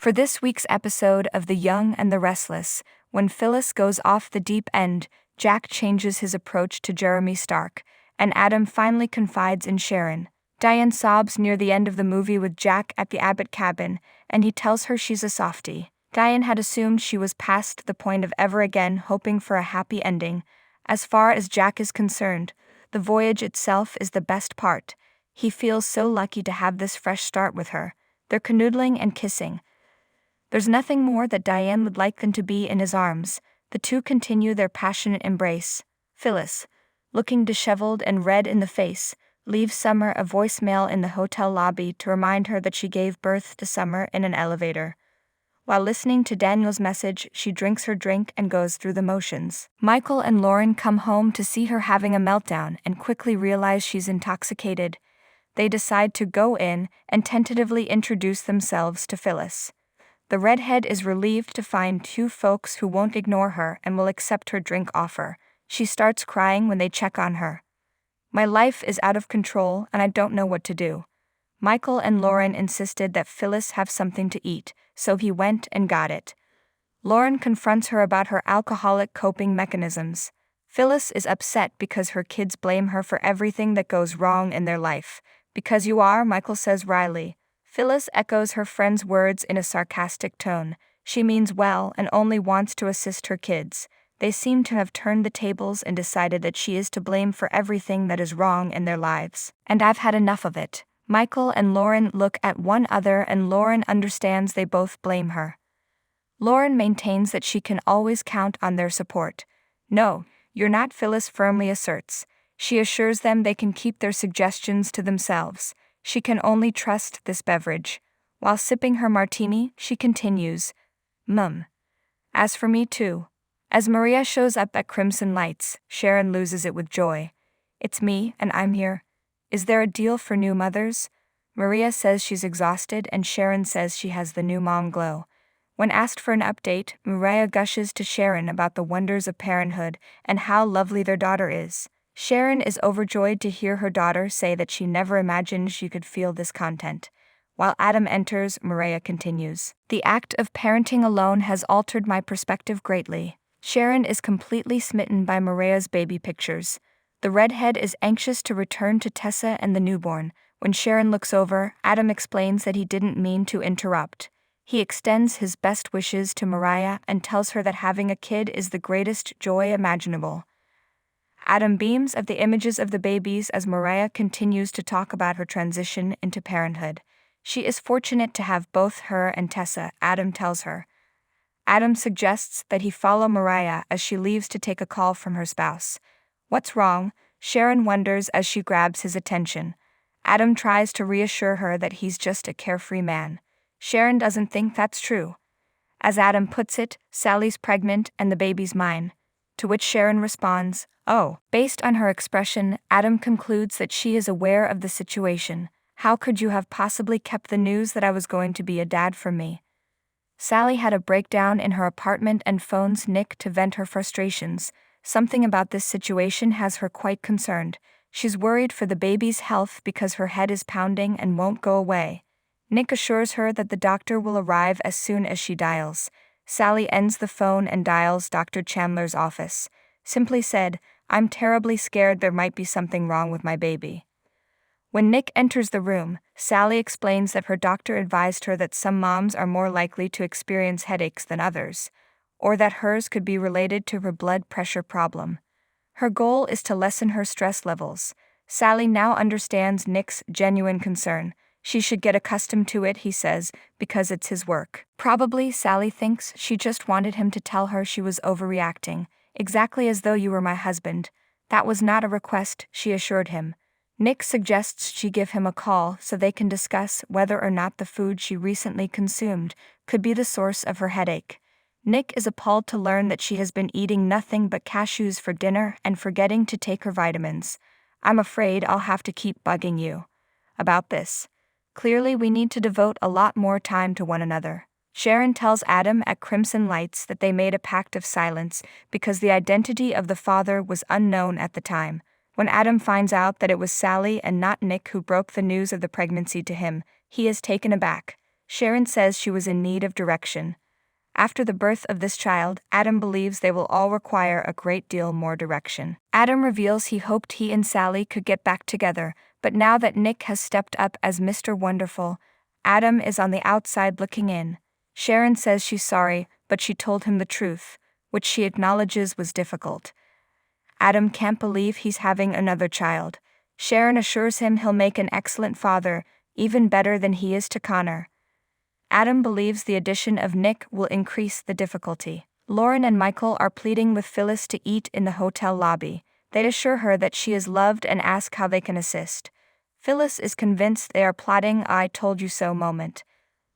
For this week's episode of The Young and the Restless, when Phyllis goes off the deep end, Jack changes his approach to Jeremy Stark, and Adam finally confides in Sharon. Diane sobs near the end of the movie with Jack at the Abbott cabin, and he tells her she's a softie. Diane had assumed she was past the point of ever again hoping for a happy ending. As far as Jack is concerned, the voyage itself is the best part. He feels so lucky to have this fresh start with her. They're canoodling and kissing. There's nothing more that Diane would like than to be in his arms. The two continue their passionate embrace. Phyllis, looking disheveled and red in the face, leaves Summer a voicemail in the hotel lobby to remind her that she gave birth to Summer in an elevator. While listening to Daniel's message, she drinks her drink and goes through the motions. Michael and Lauren come home to see her having a meltdown and quickly realize she's intoxicated. They decide to go in and tentatively introduce themselves to Phyllis. The redhead is relieved to find two folks who won't ignore her and will accept her drink offer. She starts crying when they check on her. "My life is out of control and I don't know what to do." Michael and Lauren insisted that Phyllis have something to eat, so he went and got it. Lauren confronts her about her alcoholic coping mechanisms. Phyllis is upset because her kids blame her for everything that goes wrong in their life. "Because you are," Michael says wryly. Phyllis echoes her friend's words in a sarcastic tone. She means well and only wants to assist her kids. They seem to have turned the tables and decided that she is to blame for everything that is wrong in their lives. "And I've had enough of it." Michael and Lauren look at one another and Lauren understands they both blame her. Lauren maintains that she can always count on their support. "No, you're not," Phyllis firmly asserts. She assures them they can keep their suggestions to themselves. She can only trust this beverage. While sipping her martini, she continues, As for me too." As Maria shows up at Crimson Lights, Sharon loses it with joy. "It's me, and I'm here. Is there a deal for new mothers?" Maria says she's exhausted and Sharon says she has the new mom glow. When asked for an update, Maria gushes to Sharon about the wonders of parenthood and how lovely their daughter is. Sharon is overjoyed to hear her daughter say that she never imagined she could feel this content. While Adam enters, Maria continues, "The act of parenting alone has altered my perspective greatly." Sharon is completely smitten by Maria's baby pictures. The redhead is anxious to return to Tessa and the newborn. When Sharon looks over, Adam explains that he didn't mean to interrupt. He extends his best wishes to Mariah and tells her that having a kid is the greatest joy imaginable. Adam beams at the images of the babies as Mariah continues to talk about her transition into parenthood. She is fortunate to have both her and Tessa, Adam tells her. Adam suggests that he follow Mariah as she leaves to take a call from her spouse. "What's wrong?" Sharon wonders as she grabs his attention. Adam tries to reassure her that he's just a carefree man. Sharon doesn't think that's true. As Adam puts it, Sally's pregnant and the baby's mine. To which Sharon responds, "Oh." Based on her expression, Adam concludes that she is aware of the situation. "How could you have possibly kept the news that I was going to be a dad from me?" Sally had a breakdown in her apartment and phones Nick to vent her frustrations. Something about this situation has her quite concerned. She's worried for the baby's health because her head is pounding and won't go away. Nick assures her that the doctor will arrive as soon as she dials. Sally ends the phone and dials Dr. Chandler's office. Simply said, "I'm terribly scared there might be something wrong with my baby." When Nick enters the room, Sally explains that her doctor advised her that some moms are more likely to experience headaches than others, or that hers could be related to her blood pressure problem. Her goal is to lessen her stress levels. Sally now understands Nick's genuine concern. She should get accustomed to it, he says, because it's his work. Probably, Sally thinks, she just wanted him to tell her she was overreacting, exactly as though you were my husband. That was not a request, she assured him. Nick suggests she give him a call so they can discuss whether or not the food she recently consumed could be the source of her headache. Nick is appalled to learn that she has been eating nothing but cashews for dinner and forgetting to take her vitamins. "I'm afraid I'll have to keep bugging you about this. Clearly we need to devote a lot more time to one another." Sharon tells Adam at Crimson Lights that they made a pact of silence because the identity of the father was unknown at the time. When Adam finds out that it was Sally and not Nick who broke the news of the pregnancy to him, he is taken aback. Sharon says she was in need of direction. After the birth of this child, Adam believes they will all require a great deal more direction. Adam reveals he hoped he and Sally could get back together, but now that Nick has stepped up as Mr. Wonderful, Adam is on the outside looking in. Sharon says she's sorry, but she told him the truth, which she acknowledges was difficult. Adam can't believe he's having another child. Sharon assures him he'll make an excellent father, even better than he is to Connor. Adam believes the addition of Nick will increase the difficulty. Lauren and Michael are pleading with Phyllis to eat in the hotel lobby. They assure her that she is loved and ask how they can assist. Phyllis is convinced they are plotting "I told you so" moment.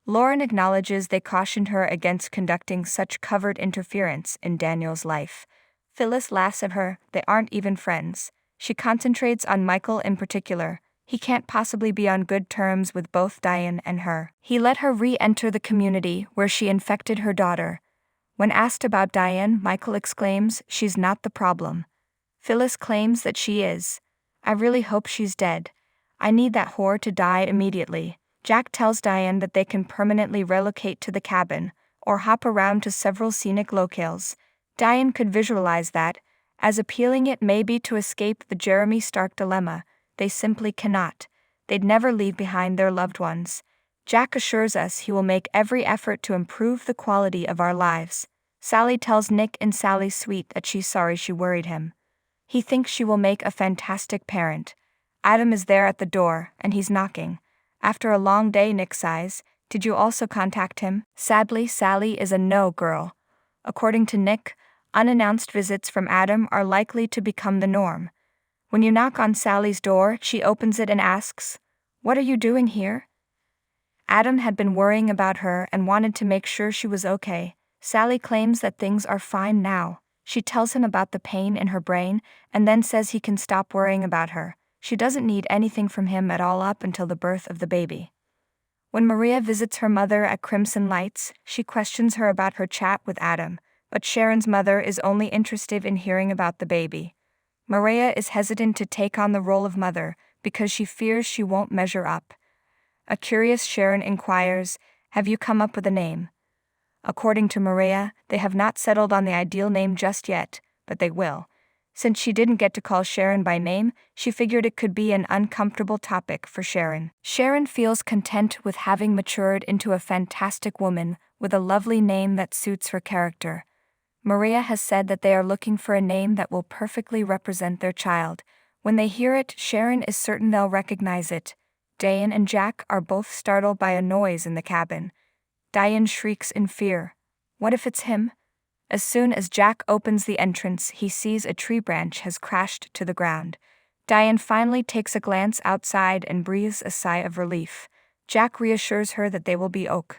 Lauren acknowledges they cautioned her against conducting such covert interference in Daniel's life. Phyllis laughs at her, they aren't even friends. She concentrates on Michael in particular. He can't possibly be on good terms with both Diane and her. He let her re-enter the community where she infected her daughter. When asked about Diane, Michael exclaims she's not the problem. Phyllis claims that she is. I really hope she's dead. I need that whore to die immediately. Jack tells Diane that they can permanently relocate to the cabin, or hop around to several scenic locales. Diane could visualize that, as appealing it may be to escape the Jeremy Stark dilemma. They simply cannot. They'd never leave behind their loved ones. Jack assures us he will make every effort to improve the quality of our lives. Sally tells Nick in Sally's suite that she's sorry she worried him. He thinks she will make a fantastic parent. Adam is there at the door, and he's knocking. After a long day, Nick sighs. Did you also contact him? Sadly, Sally is a no girl. According to Nick, unannounced visits from Adam are likely to become the norm. When you knock on Sally's door, she opens it and asks, "What are you doing here?" Adam had been worrying about her and wanted to make sure she was okay. Sally claims that things are fine now. She tells him about the pain in her brain and then says he can stop worrying about her. She doesn't need anything from him at all up until the birth of the baby. When Maria visits her mother at Crimson Lights, she questions her about her chat with Adam, but Sharon's mother is only interested in hearing about the baby. Maria is hesitant to take on the role of mother because she fears she won't measure up. A curious Sharon inquires, "Have you come up with a name?" According to Maria, they have not settled on the ideal name just yet, but they will. Since she didn't get to call Sharon by name, she figured it could be an uncomfortable topic for Sharon. Sharon feels content with having matured into a fantastic woman with a lovely name that suits her character. Maria has said that they are looking for a name that will perfectly represent their child. When they hear it, Sharon is certain they'll recognize it. Diane and Jack are both startled by a noise in the cabin. Diane shrieks in fear. What if it's him? As soon as Jack opens the entrance, he sees a tree branch has crashed to the ground. Diane finally takes a glance outside and breathes a sigh of relief. Jack reassures her that they will be okay.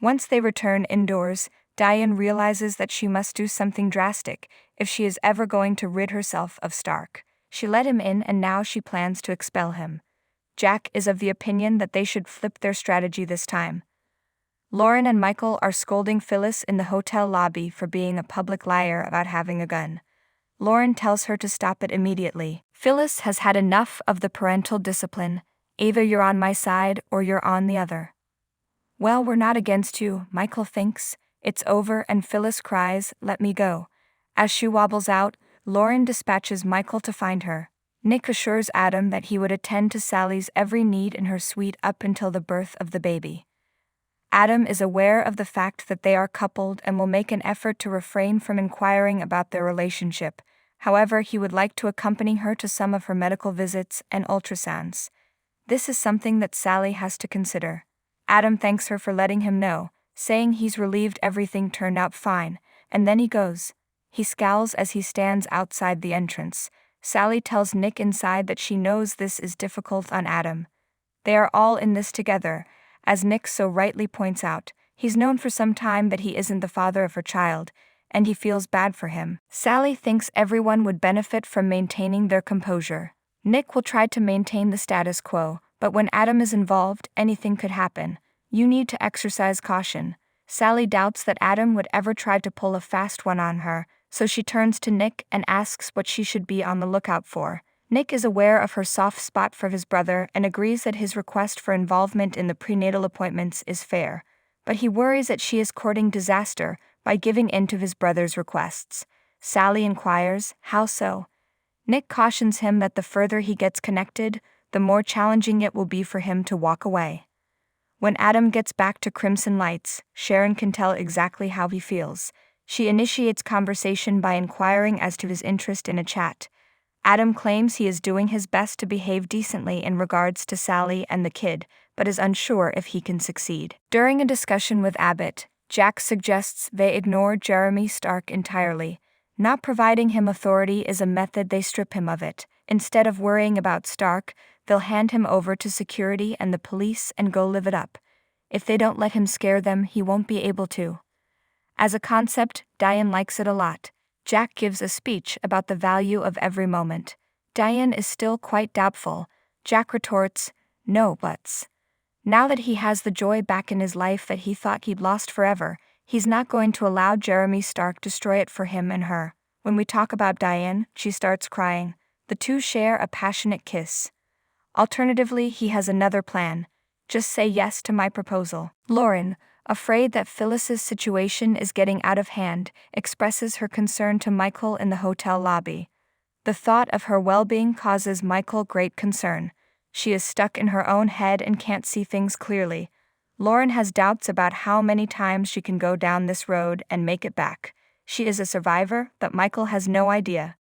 Once they return indoors, Diane realizes that she must do something drastic if she is ever going to rid herself of Stark. She let him in and now she plans to expel him. Jack is of the opinion that they should flip their strategy this time. Lauren and Michael are scolding Phyllis in the hotel lobby for being a public liar about having a gun. Lauren tells her to stop it immediately. Phyllis has had enough of the parental discipline. Either you're on my side or you're on the other. Well, we're not against you, Michael thinks. It's over and Phyllis cries, "Let me go." As she wobbles out, Lauren dispatches Michael to find her. Nick assures Adam that he would attend to Sally's every need in her suite up until the birth of the baby. Adam is aware of the fact that they are coupled and will make an effort to refrain from inquiring about their relationship. However, he would like to accompany her to some of her medical visits and ultrasounds. This is something that Sally has to consider. Adam thanks her for letting him know, saying he's relieved everything turned out fine, and then he goes. He scowls as he stands outside the entrance. Sally tells Nick inside that she knows this is difficult on Adam. They are all in this together. As Nick so rightly points out, he's known for some time that he isn't the father of her child, and he feels bad for him. Sally thinks everyone would benefit from maintaining their composure. Nick will try to maintain the status quo, but when Adam is involved, anything could happen. You need to exercise caution. Sally doubts that Adam would ever try to pull a fast one on her, so she turns to Nick and asks what she should be on the lookout for. Nick is aware of her soft spot for his brother and agrees that his request for involvement in the prenatal appointments is fair, but he worries that she is courting disaster by giving in to his brother's requests. Sally inquires, how so? Nick cautions him that the further he gets connected, the more challenging it will be for him to walk away. When Adam gets back to Crimson Lights, Sharon can tell exactly how he feels. She initiates conversation by inquiring as to his interest in a chat. Adam claims he is doing his best to behave decently in regards to Sally and the kid, but is unsure if he can succeed. During a discussion with Abbott, Jack suggests they ignore Jeremy Stark entirely. Not providing him authority is a method they strip him of it. Instead of worrying about Stark, they'll hand him over to security and the police and go live it up. If they don't let him scare them, he won't be able to. As a concept, Diane likes it a lot. Jack gives a speech about the value of every moment. Diane is still quite doubtful. Jack retorts, no buts. Now that he has the joy back in his life that he thought he'd lost forever, he's not going to allow Jeremy Stark destroy it for him and her. When we talk about Diane, she starts crying. The two share a passionate kiss. Alternatively, he has another plan. Just say yes to my proposal. Lauren, afraid that Phyllis's situation is getting out of hand, expresses her concern to Michael in the hotel lobby. The thought of her well-being causes Michael great concern. She is stuck in her own head and can't see things clearly. Lauren has doubts about how many times she can go down this road and make it back. She is a survivor, but Michael has no idea.